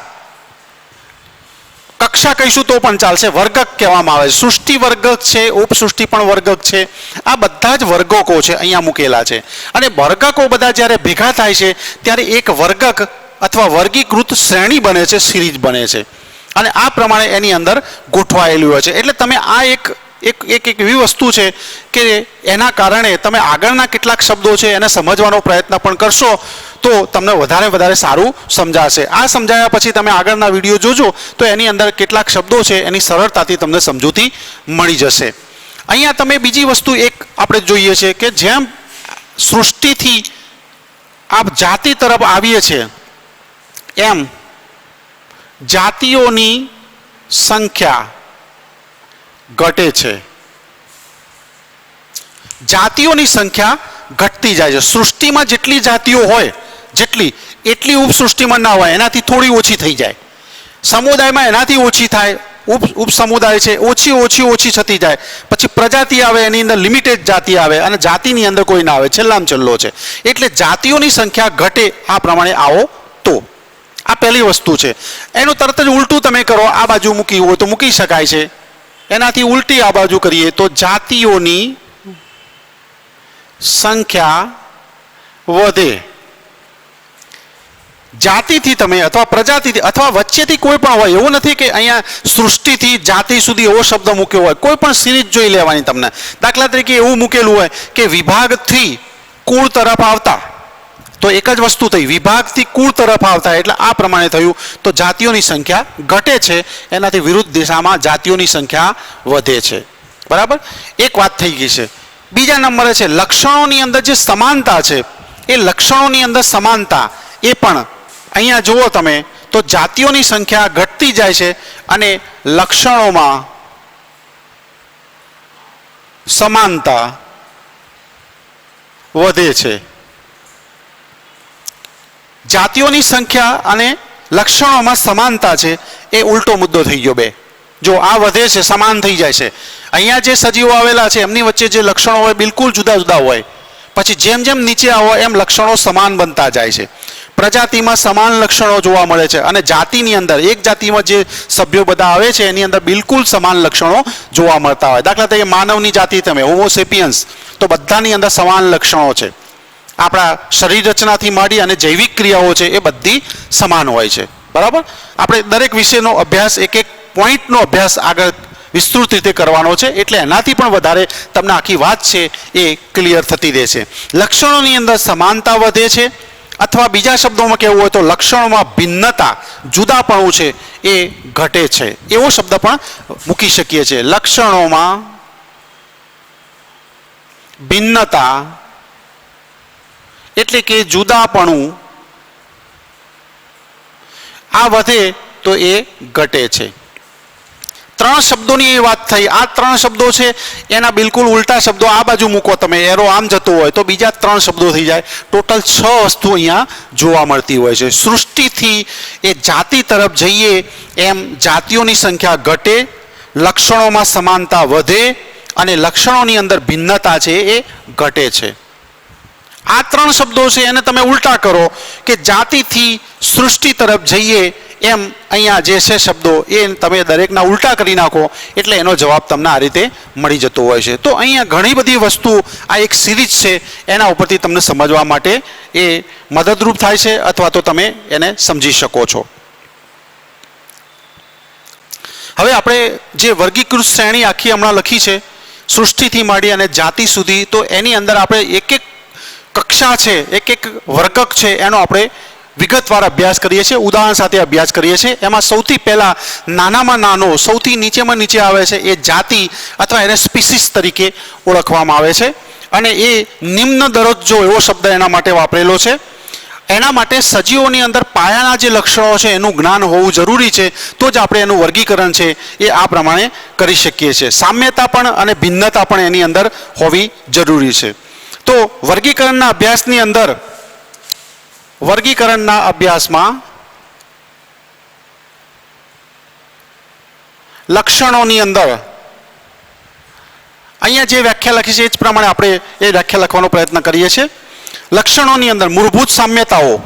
કક્ષા કહીશું તો પણ ચાલશે, વર્ગક કહેવામાં આવે છે. સૃષ્ટિ વર્ગક છે, ઉપસૃષ્ટિ પણ વર્ગક છે. આ બધા જ વર્ગકો છે અહીંયા મૂકેલા છે. અને વર્ગકો બધા જ્યારે ભેગા થાય છે ત્યારે એક વર્ગક અથવા વર્ગીકૃત શ્રેણી બને છે, સિરીઝ બને છે, અને આ પ્રમાણે એની અંદર ગોઠવાયેલી હોય છે. એટલે તમે આ એક એવી વસ્તુ છે કે એના કારણે તમે આગળના કેટલાક શબ્દો છે એને સમજવાનો પ્રયત્ન પણ કરશો તો તમને વધારે સારું સમજાશે. આ સમજાયા પછી તમે આગળના વિડીયો જોજો તો એની અંદર કેટલાક શબ્દો છે એની સરળતાથી તમને સમજૂતી મળી જશે. અહીંયા તમે બીજી વસ્તુ એક આપણે જોઈએ છે કે જેમ સૃષ્ટિથી આ જાતિ તરફ આવીએ છીએ એમ જાતિઓની સંખ્યા ઘટે છે. જાતિઓની સંખ્યા ઘટતી જાય છે. સૃષ્ટિમાં જેટલી જાતિઓ હોય એટલી ઉપસૃષ્ટિમાં ના હોય, એનાથી થોડી ઓછી થઈ જાય. સમુદાયમાં એનાથી ઓછી થાય, ઉપસમુદાય છે ઓછી થતી જાય. પછી પ્રજાતિ આવે, એની અંદર લિમિટેડ જાતિ આવે, અને જાતિની અંદર કોઈ ના આવે, છેલ્લામાં છેલ્લો છે. એટલે જાતિઓની સંખ્યા ઘટે આ પ્રમાણે આવો તો આ પહેલી વસ્તુ છે. એનું તરત જ ઉલટું તમે કરો, આ બાજુ મૂકી હોય તો મૂકી શકાય છે. એનાથી ઉલટી આ બાજુ કરીએ તો જાતિઓની સંખ્યા વધે. જાતિથી તમે અથવા પ્રજાતિથી અથવા વચ્ચેથી કોઈ પણ હોય, એવું નથી કે અહીંયા સૃષ્ટિથી જાતિ સુધી એવો શબ્દ મૂક્યો હોય. કોઈ પણ સિરીઝ જોઈ લેવાની તમને. દાખલા તરીકે એવું મૂકેલું હોય કે વિભાગથી કુળ તરફ આવતા, તો એક જ વસ્તુ થઈ, વિભાગથી કુળ તરફ આવતા, એટલે આ પ્રમાણે થયું. તો જાતિઓની સંખ્યા ઘટે છે, એનાથી વિરુદ્ધ દિશામાં જાતિઓની સંખ્યા વધે છે. બરાબર, એક વાત થઈ ગઈ છે. બીજા નંબરે છે લક્ષણોની અંદર જે સમાનતા છે, એ લક્ષણોની અંદર સમાનતા એ પણ અહીંયા જુઓ તમે તો જાતિઓની સંખ્યા ઘટતી જાય છે અને લક્ષણોમાં સમાનતા વધે છે. જાતિઓની સંખ્યા અને લક્ષણોમાં સમાનતા છે એ ઉલટો મુદ્દો થઈ ગયો. બે જો આ વધે છે, સમાન થઈ જાય છે. અહીંયા જે સજીવો આવેલા છે એમની વચ્ચે જે લક્ષણો હોય બિલકુલ જુદા જુદા હોય, પછી જેમ જેમ નીચે આવો એમ લક્ષણો સમાન બનતા જાય છે. પ્રજાતિમાં સમાન લક્ષણો જોવા મળે છે અને જાતિની અંદર એક જાતિમાં જે સભ્યો બધા આવે છે એની અંદર બિલકુલ સમાન લક્ષણો જોવા મળતા હોય. દાખલા તરીકે માનવની જાતિ તમે હોમોસેપિયન્સ, તો બધાની અંદર સમાન લક્ષણો છે. આપણા શરીર રચનાથી માંડી અને જૈવિક ક્રિયાઓ છે એ બધી સમાન હોય છે. બરાબર, આપણે દરેક વિષયનો અભ્યાસ એક એક પોઈન્ટનો અભ્યાસ આગળ વિસ્તૃત રીતે કરવાનો છે, એટલે એનાથી પણ વધારે તમને આખી વાત છે એ ક્લિયર થતી રહેશે. લક્ષણોની અંદર સમાનતા વધે છે, અથવા બીજા શબ્દોમાં કહેવું હોય તો લક્ષણોમાં ભિન્નતા, જુદાપણું છે એ ઘટે છે, એવો શબ્દ પણ મૂકી શકીએ છીએ. લક્ષણોમાં ભિન્નતા એટલે કે જુદાપણું આ વધે તો એ ઘટે છે. ત્રણ શબ્દોની એ વાત થઈ. આ ત્રણ શબ્દો છે એના બિલકુલ ઉલટા શબ્દો આ બાજુ મૂકો તમે, એરો આમ જતો હોય તો બીજા ત્રણ શબ્દો થઈ જાય. ટોટલ 6 વસ્તુ અહીંયા જોવા મળતી હોય છે. સૃષ્ટિથી એ જાતિ તરફ જઈએ એમ જાતિઓની સંખ્યા ઘટે, લક્ષણોમાં સમાનતા વધે અને લક્ષણોની અંદર ભિન્નતા છે એ ઘટે છે. આ ત્રણ શબ્દો છે એને તમે ઉલટા કરો કે જાતિથી સૃષ્ટિ તરફ જઈએ એમ અહીંયા જે છે શબ્દો એ તમે દરેકના ઉલટા કરી નાખો એટલે એનો જવાબ તમને આ રીતે મળી જતો હોય છે. તો અહીંયા ઘણી બધી વસ્તુ, આ એક સિરીઝ છે એના ઉપરથી તમને સમજવા માટે એ મદદરૂપ થાય છે અથવા તો તમે એને સમજી શકો છો. હવે આપણે જે વર્ગીકૃત શ્રેણી આખી હમણાં લખી છે સૃષ્ટિથી માંડી અને જાતિ સુધી, તો એની અંદર આપણે એક એક કક્ષા છે, એક એક વર્ગક છે એનો આપણે વિગતવાર અભ્યાસ કરીએ છીએ, ઉદાહરણ સાથે અભ્યાસ કરીએ છીએ. એમાં સૌથી પહેલા નાનામાં નાનો, સૌથી નીચેમાં નીચે આવે છે એ જાતિ અથવા એને સ્પીસીસ તરીકે ઓળખવામાં આવે છે અને એ નિમ્ન દરજ્જો એવો શબ્દ એના માટે વાપરેલો છે. એના માટે સજીવોની અંદર પાયાના જે લક્ષણો છે એનું જ્ઞાન હોવું જરૂરી છે, તો જ આપણે એનું વર્ગીકરણ છે એ આ પ્રમાણે કરી શકીએ છીએ. સામ્યતા પણ અને ભિન્નતા પણ એની અંદર હોવી જરૂરી છે. તો વર્ગીકરણના અભ્યાસની અંદર, વર્ગીકરણના અભ્યાસમાં લક્ષણોની અંદર અહીંયા જે વ્યાખ્યા લખી છે એ જ પ્રમાણે આપણે એ વ્યાખ્યા લખવાનો પ્રયત્ન કરીએ છીએ. લક્ષણોની અંદર મૂળભૂત સામ્યતાઓ,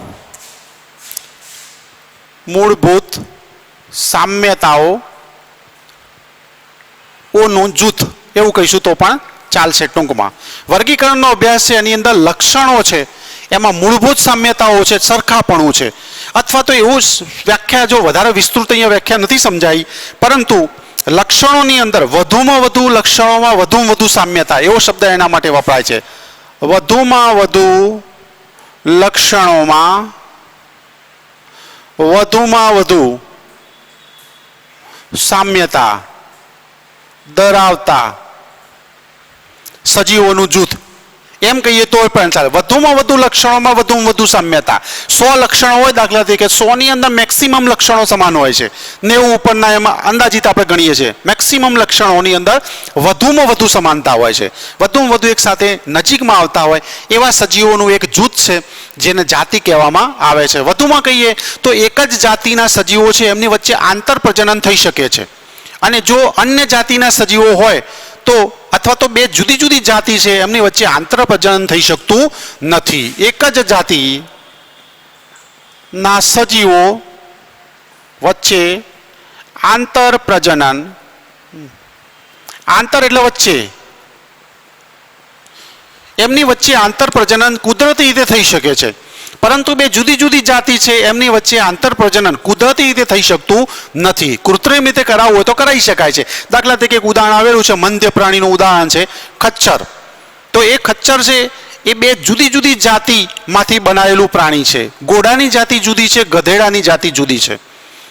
મૂળભૂત સામ્યતાઓનું જૂથ એવું કહીશું તો પણ ચાલશે ટૂંકમાં. વર્ગીકરણનો અભ્યાસ છે એની અંદર લક્ષણો છે એમાં મૂળભૂત સામ્યતાઓ છે, સરખાપણું છે, અથવા તો એવું વ્યાખ્યા જો વધારે વિસ્તૃત અહીંયા વ્યાખ્યા નથી સમજાઈ, પરંતુ લક્ષણોની અંદર વધુમાં વધુ લક્ષણોમાં વધુમાં વધુ સામ્યતા એવો શબ્દ એના માટે વપરાય છે. વધુમાં વધુ લક્ષણોમાં વધુમાં વધુ સામ્યતા ધરાવતા સજીવોનું જૂથ એમ કહીએ તો પણ ચાલે. વધુમાં વધુ લક્ષણોમાં વધુમાં વધુ સામ્યતા. 100 લક્ષણો હોય દાખલા તરીકે, 100 ની અંદર મેક્સિમમ લક્ષણો સમાન હોય છે, 90 ઉપરના એમાં અંદાજિત આપણે ગણીએ છીએ. મેક્સિમમ લક્ષણોની અંદર વધુમાં વધુ સમાનતા હોય છે, વધુમાં વધુ એક સાથે નજીકમાં આવતા હોય એવા સજીવોનું એક જૂથ છે જેને જાતિ કહેવામાં આવે છે. વધુમાં કહીએ તો એક જ જાતિના સજીવો છે એમની વચ્ચે આંતર પ્રજનન થઈ શકે છે, અને જો અન્ય જાતિના સજીવો હોય તો અથવા તો બે જુદી જુદી જાતિ છે એમની વચ્ચે આંતર પ્રજનન થઈ શકતું નથી. એક જ જાતિના સજીવો વચ્ચે આંતર પ્રજનન, આંતર એટલે વચ્ચે, એમની વચ્ચે આંતર પ્રજનન કુદરતી રીતે થઈ શકે છે, પરંતુ બે જુદી જુદી જાતિ છે એમની વચ્ચે આંતર પ્રજનન કુદરતી રીતે થઈ શકતું નથી. કૃત્રિમ રીતે કરાવવું હોય તો કરાવી શકાય છે. દાખલા તરીકે એક ઉદાહરણ આવેલું છે, મધ્ય પ્રાણીનું ઉદાહરણ છે ખચ્ચર. તો એ ખચ્ચર છે એ બે જુદી જુદી જાતિમાંથી બનાવેલું પ્રાણી છે. ઘોડાની જાતિ જુદી છે, ગધેડાની જાતિ જુદી છે.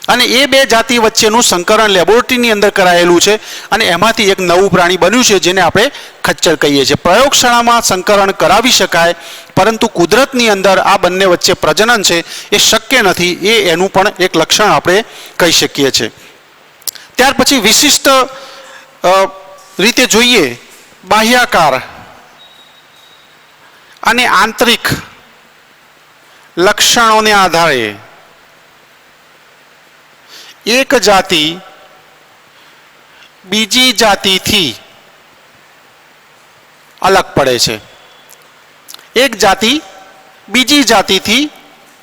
અને એ બે જાતિ વચ્ચેનું સંકરણ લેબોરેટરીની અંદર કરાયેલું છે અને એમાંથી એક નવું પ્રાણી બન્યું છે જેને આપણે ખચ્ચર કહીએ છીએ. પ્રયોગશાળામાં સંકરણ કરાવી શકાય, પરંતુ કુદરતની અંદર આ બંને વચ્ચે પ્રજનન છે એ શક્ય નથી. એનું પણ એક લક્ષણ આપણે કહી શકીએ છીએ. ત્યાર પછી વિશિષ્ટ રીતે જોઈએ, બાહ્યાકાર અને આંતરિક લક્ષણોને આધારે એક જાતિ બીજી જાતિથી અલગ પડે છે. એક જાતિ બીજી જાતિથી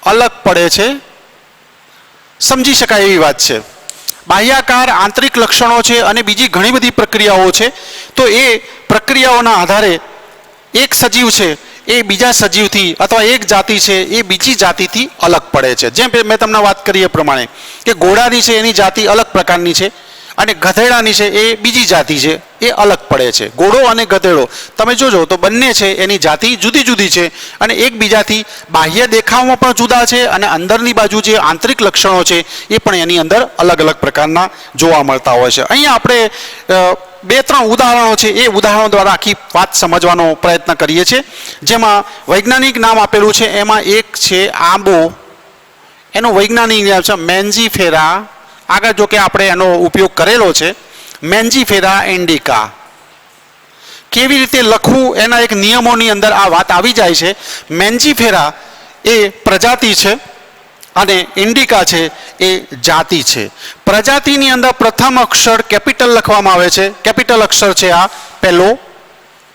અલગ પડે છે, સમજી શકાય એવી વાત છે. બાહ્યાકાર, આંતરિક લક્ષણો છે અને બીજી ઘણી બધી પ્રક્રિયાઓ છે. તો એ પ્રક્રિયાઓના આધારે એક સજીવ છે એ બીજા સજીવથી અથવા એક જાતિ છે એ બીજી જાતિથી અલગ પડે છે. જેમ મેં તમને વાત કરી એ પ્રમાણે કે ઘોડાની છે એની જાતિ અલગ પ્રકારની છે અને ગધેડાની છે એ બીજી જાતિ છે, એ અલગ પડે છે. ઘોડો અને ગધેડો તમે જોજો તો બંને છે એની જાતિ જુદી જુદી છે અને એકબીજાથી બાહ્ય દેખાવમાં પણ જુદા છે અને અંદરની બાજુ જે આંતરિક લક્ષણો છે એ પણ એની અંદર અલગ અલગ પ્રકારના જોવા મળતા હોય છે. અહીંયા આપણે બે ત્રણ ઉદાહરણો છે એ ઉદાહરણો દ્વારા આખી વાત સમજવાનો પ્રયત્ન કરીએ છીએ. જેમાં વૈજ્ઞાનિક નામ આપેલું છે એમાં એક છે આંબો, એનું વૈજ્ઞાનિક નામ છે મેન્જીફેરા. આગળ જો કે આપણે એનો ઉપયોગ કરેલો છે, મેન્જીફેરા ઇન્ડિકા. કેવી રીતે લખવું એના એક નિયમોની અંદર આ વાત આવી જાય છે. મેન્જીફેરા એ પ્રજાતિ છે અને ઇન્ડિકા છે એ જાતિ છે. પ્રજાતિની અંદર પ્રથમ અક્ષર કેપિટલ લખવામાં આવે છે, કેપિટલ અક્ષર છે આ પહેલો,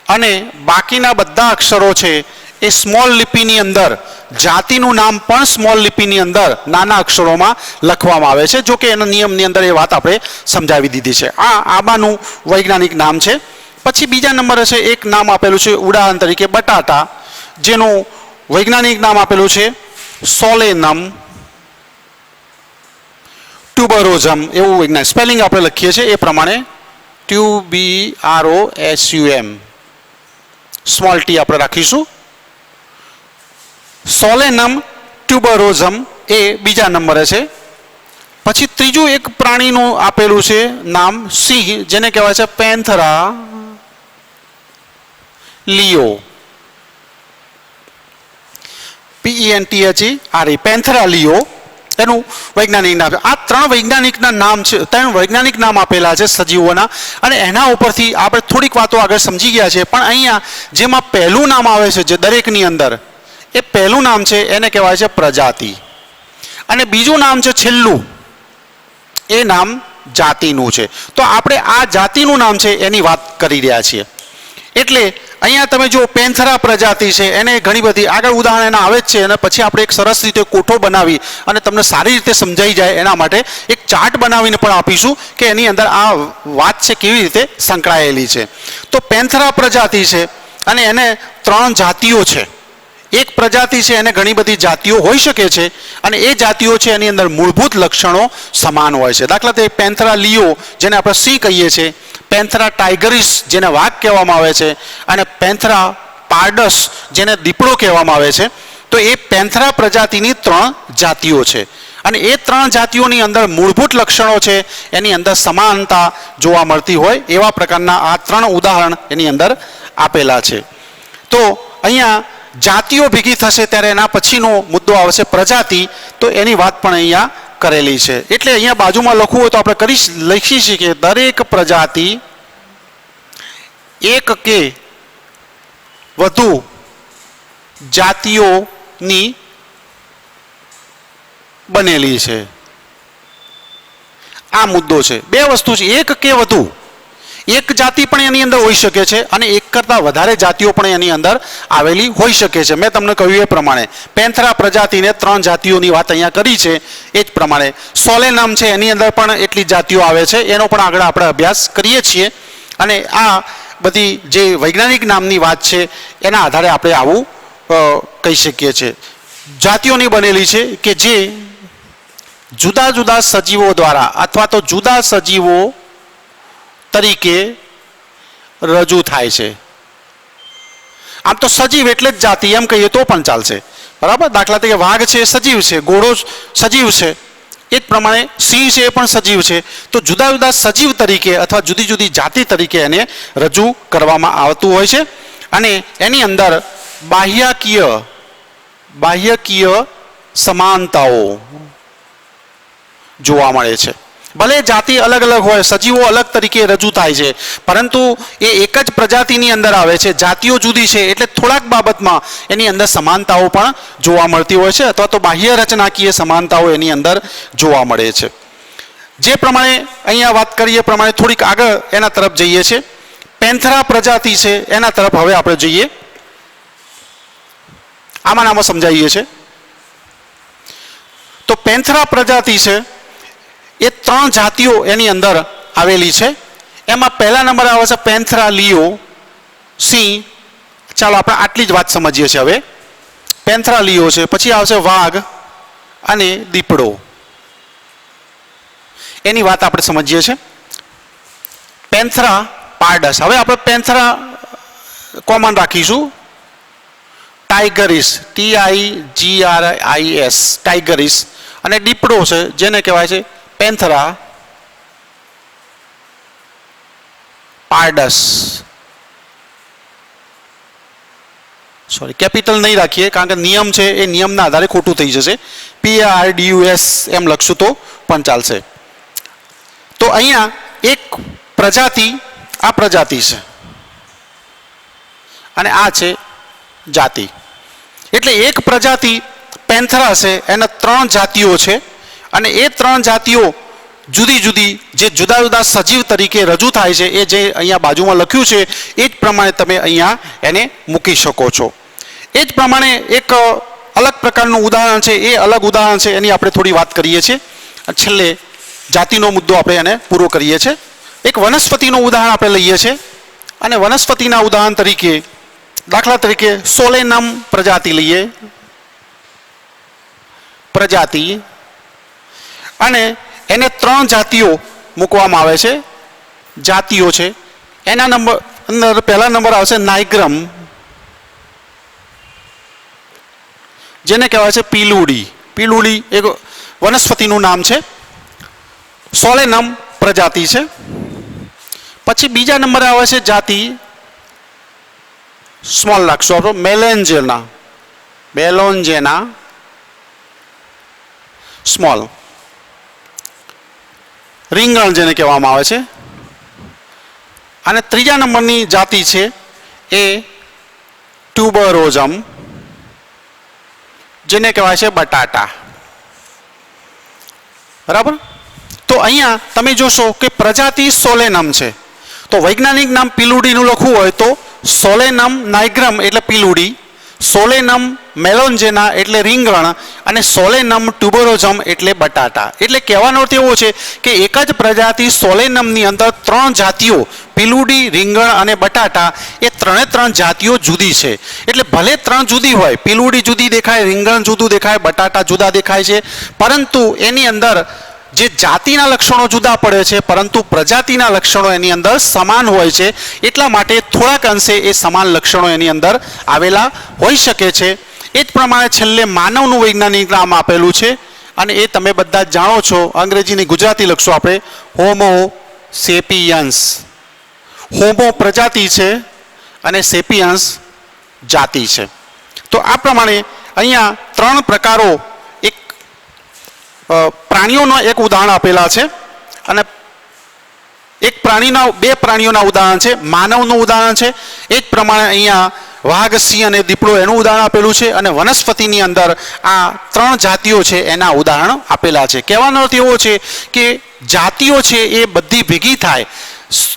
અને બાકીના બધા અક્ષરો છે એ સ્મોલ લિપિની અંદર, જાતિનું નામ પણ સ્મોલ લિપિની અંદર નાના અક્ષરોમાં લખવામાં આવે છે. જો કે એના નિયમની અંદર એ વાત આપણે સમજાવી દીધી છે. આ આંબાનું વૈજ્ઞાનિક નામ છે. પછી બીજા નંબરે છે એક નામ આપેલું છે ઉદાહરણ તરીકે બટાટા, જેનું વૈજ્ઞાનિક નામ આપેલું છે સોલેનમ ટ્યુબરોઝમ. એવું વૈજ્ઞાનિક સ્પેલિંગ આપણે લખીએ છીએ એ પ્રમાણે TUBROSUM, સ્મોલ ટી આપણે રાખીશું. સોલેનમ ટ્યુબરોઝમ એ બીજા નંબરે છે. પછી ત્રીજું એક પ્રાણીનું આપેલું છે નામ સિંહ, જેને કહેવાય છે પેન્થરા લિયો, PENTHERA, પેન્થરા લિયો એનું વૈજ્ઞાનિક નામ છે. આ ત્રણ વૈજ્ઞાનિકના નામ છે, ત્રણ વૈજ્ઞાનિક નામ આપેલા છે સજીવોના, અને એના ઉપરથી આપણે થોડીક વાતો આગળ સમજી ગયા છે. પણ અહીંયા જેમાં પહેલું નામ આવે છે જે દરેકની અંદર, એ પહેલું નામ છે એને કહેવાય છે પ્રજાતિ, અને બીજું નામ છે છેલ્લું, એ નામ જાતિનું છે. તો આપણે આ જાતિનું નામ છે એની વાત કરી રહ્યા છીએ. એટલે અહીંયા તમે જો પેન્થરા પ્રજાતિ છે, એને ઘણી બધી આગળ ઉદાહરણ એના આવે જ છે, અને પછી આપણે એક સરસ રીતે કોઠો બનાવી અને તમને સારી રીતે સમજાઈ જાય એના માટે એક ચાર્ટ બનાવીને પણ આપીશું કે એની અંદર આ વાત છે કેવી રીતે સંકળાયેલી છે. તો પેન્થરા પ્રજાતિ છે અને એને ત્રણ જાતિઓ છે. એક પ્રજાતિ છે એને ઘણી બધી જાતિઓ હોઈ શકે છે, અને એ જાતિઓ છે એની અંદર મૂળભૂત લક્ષણો સમાન હોય છે. દાખલા તરીકે પેન્થરા લિયો, જેને આપણે સિંહ કહીએ છીએ, પેન્થરા ટાઇગરિસ, જેને વાઘ કહેવામાં આવે છે, અને પેન્થરા પાર્ડસ, જેને દીપડો કહેવામાં આવે છે. તો એ પેન્થરા પ્રજાતિની ત્રણ જાતિઓ છે, અને એ ત્રણ જાતિઓની અંદર મૂળભૂત લક્ષણો છે એની અંદર સમાનતા જોવા મળતી હોય એવા પ્રકારના આ ત્રણ ઉદાહરણ એની અંદર આપેલા છે. તો અહીંયા જાતિઓ ભેગી થશે ત્યારે એના પછીનો મુદ્દો આવશે પ્રજાતિ, તો એની વાત પણ અહીંયા કરેલી છે. એટલે અહીંયા બાજુમાં લખવું હોય તો આપણે લખી શકીએ દરેક પ્રજાતિ એક કે વધુ જાતિઓની બનેલી છે. આ મુદ્દો છે. બે વસ્તુ છે, એક કે વધુ. એક જાતિ પણ એની અંદર હોઈ શકે છે અને એક કરતાં વધારે જાતિઓ પણ એની અંદર આવેલી હોઈ શકે છે. મેં તમને કહ્યું એ પ્રમાણે પેન્થરા પ્રજાતિને ત્રણ જાતિઓની વાત અહીંયા કરી છે. એ જ પ્રમાણે સોલેનમ છે એની અંદર પણ એટલી જાતિઓ આવે છે, એનો પણ આગળ આપણે અભ્યાસ કરીએ છીએ. અને આ બધી જે વૈજ્ઞાનિક નામની વાત છે એના આધારે આપણે આવું કહી શકીએ છીએ. જાતિઓની બનેલી છે કે જે જુદા જુદા સજીવો દ્વારા અથવા તો જુદા સજીવો તરીકે રજૂ થાય છે. આમ તો સજીવ એટલે જ જાતિ એમ કહીએ તો પણ ચાલશે, બરાબર. દાખલા તરીકે વાઘ છે સજીવ છે, ઘોડો સજીવ છે, એ એ જ પ્રમાણે સિંહ છે એ પણ સજીવ છે. તો જુદા જુદા સજીવ તરીકે અથવા જુદી જુદી જાતિ તરીકે એને રજૂ કરવામાં આવતું હોય છે. અને એની અંદર બાહ્યકીય સમાનતાઓ જોવા મળે છે. ભલે જાતિ અલગ અલગ હોય, સજીવો અલગ તરીકે રજૂ થાય છે, પરંતુ એ એક જ પ્રજાતિની અંદર આવે છે. જાતિઓ જુદી છે એટલે થોડાક બાબતમાં એની અંદર સમાનતાઓ પણ જોવા મળતી હોય છે, અથવા તો બાહ્ય રચનાકીય સમાનતાઓ એની અંદર જોવા મળે છે. જે પ્રમાણે અહીંયા વાત કરીએ પ્રમાણે થોડીક આગળ એના તરફ જઈએ છીએ. પેન્થરા પ્રજાતિ છે એના તરફ હવે આપણે જઈએ. આમાં સમજાવીએ છીએ. તો પેન્થરા પ્રજાતિ છે એ 3 જાતિઓ એની અંદર આવેલી છે. એમાં પહેલા નંબર આવે છે પેન્થરા લિયો, સિંહ. ચાલો આપણે આટલી જ વાત સમજીએ છીએ. હવે પેન્થરા લિયો છે, પછી આવશે વાઘ અને દીપડો. એની વાત આપણે સમજીએ છીએ. પેન્થરા પારડસ. હવે આપણે પેન્થરા કોમન રાખીશું. ટાઈગરીસ, TIGRIS, ટાઈગરીસ. અને દીપડો છે જેને કહેવાય છે પેન્થરા પારડસ. સોરી, કેપિટલ નહીં રાખીએ કારણ કે નિયમ છે એ નિયમના આધારે ખોટું થઈ જશે. PARDUS એમ લખશું તો પણ ચાલશે. તો અહીંયા એક પ્રજાતિ, આ પ્રજાતિ છે અને આ છે જાતિ. એટલે એક પ્રજાતિ પેન્થરા છે એના 3 જાતિઓ છે અને એ 3 જાતિઓ જુદી જુદી જે જુદા જુદા સજીવ તરીકે રજૂ થાય છે એ જે અહીંયા બાજુમાં લખ્યું છે એ જ પ્રમાણે તમે અહીંયા એને મૂકી શકો છો. એ જ પ્રમાણે એક અલગ પ્રકારનું ઉદાહરણ છે, એ અલગ ઉદાહરણ છે એની આપણે થોડી વાત કરીએ છીએ. છેલ્લે જાતિનો મુદ્દો આપણે એને પૂરો કરીએ છીએ. એક વનસ્પતિનું ઉદાહરણ આપણે લઈએ છીએ અને વનસ્પતિના ઉદાહરણ તરીકે દાખલા તરીકે સોલેનમ પ્રજાતિ લઈએ. પ્રજાતિ અને એને 3 જાતિઓ મૂકવામાં આવે છે, જાતિઓ છે. એના અંદર પહેલા નંબર આવશે નાઇગ્રમ, જેને કહેવાય છે પીલુડી. પીલુડી એક વનસ્પતિનું નામ છે. સોલેનમ પ્રજાતિ છે. પછી બીજા નંબરે આવે છે જાતિ, સ્મોલ રાખશું આપણે, મેલોન્જેના સ્મોલ. રીંગણ જેને કહેવામાં આવે છે. અને ત્રીજા નંબરની જાતિ છે એ ટ્યુબરોઝમ, જેને કહેવાય છે બટાટા. બરાબર. તો અહીંયા તમે જોશો કે પ્રજાતિ સોલેનમ છે, તો વૈજ્ઞાનિક નામ પીલુડીનું લખવું હોય તો સોલેનમ નાઇગ્રમ એટલે પીલુડી, સોલેનમ મેલોન્જેના એટલે રીંગણ અને સોલેનમ ટ્યુબરોઝમ એટલે બટાટા. એટલે કહેવાનો અર્થ એવો છે કે એક જ પ્રજાતિ સોલેનમની અંદર 3 જાતિઓ પીલુડી, રીંગણ અને બટાટા એ 3 જાતિઓ જુદી છે. એટલે ભલે 3 જુદી હોય, પીલુડી જુદી દેખાય, રીંગણ જુદું દેખાય, બટાટા જુદા દેખાય છે, પરંતુ એની અંદર જે જાતિના લક્ષણો જુદા પડે છે પરંતુ પ્રજાતિના લક્ષણો એની અંદર સમાન હોય છે. એટલા માટે થોડાક અંશે એ સમાન લક્ષણો એની અંદર આવેલા હોઈ શકે છે. એ જ પ્રમાણે છેલ્લે માનવનું વૈજ્ઞાનિક નામ આપેલું છે અને એ તમે બધા જ જાણો છો. અંગ્રેજીની ગુજરાતી લખશું આપણે, હોમો સેપિયન્સ. હોમો પ્રજાતિ છે અને સેપિયન્સ જાતિ છે. તો આ પ્રમાણે અહીંયા 3 પ્રકારો પ્રાણીઓનો એક ઉદાહરણ આપેલા છે અને એક પ્રાણીના 2 પ્રાણીઓના ઉદાહરણ છે. માનવનું ઉદાહરણ છે, એ જ પ્રમાણે અહીંયા વાઘ, સિંહ અને દીપડો એનું ઉદાહરણ આપેલું છે અને વનસ્પતિની અંદર આ 3 જાતિઓ છે એના ઉદાહરણ આપેલા છે. કહેવાનો અર્થ એવો છે કે જાતિઓ છે એ બધી ભેગી થાય,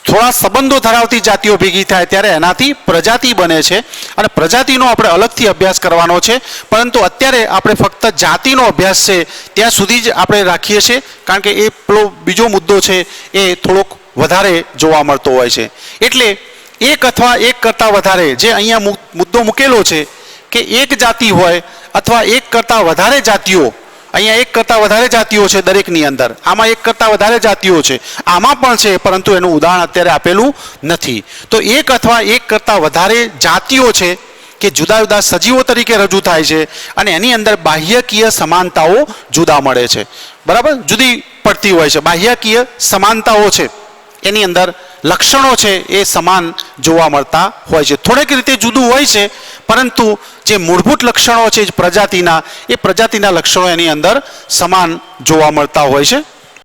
થોડા સંબંધો ધરાવતી જાતિઓ ભેગી થાય ત્યારે એનાથી પ્રજાતિ બને છે અને પ્રજાતિનો આપણે અલગથી અભ્યાસ કરવાનો છે. પરંતુ અત્યારે આપણે ફક્ત જાતિનો અભ્યાસ છે ત્યાં સુધી જ આપણે રાખીએ છીએ, કારણ કે એ પેલો બીજો મુદ્દો છે એ થોડોક વધારે જોવા મળતો હોય છે. એટલે એક અથવા એક કરતાં વધારે જે અહીંયા મુદ્દો મૂકેલો છે કે એક જાતિ હોય અથવા એક કરતાં વધારે જાતિઓ, અહીંયા એક કરતાં વધારે જાતિઓ છે દરેકની અંદર, આમાં એક કરતાં વધારે જાતિઓ છે, આમાં પણ છે પરંતુ એનું ઉદાહરણ અત્યારે આપેલું નથી. તો એક અથવા એક કરતાં વધારે જાતિઓ છે કે જુદા જુદા સજીવો તરીકે રજૂ થાય છે અને એની અંદર બાહ્યકીય સમાનતાઓ જુદા મળે છે, બરાબર, જુદી પડતી હોય છે. બાહ્યકીય સમાનતાઓ છે એની અંદર લક્ષણો છે એ સમાન જોવા મળતા હોય છે. થોડેક રીતે જુદું હોય છે, પરંતુ જે મૂળભૂત લક્ષણો છે પ્રજાતિના, એ પ્રજાતિના લક્ષણો એની અંદર સમાન જોવા મળતા હોય છે.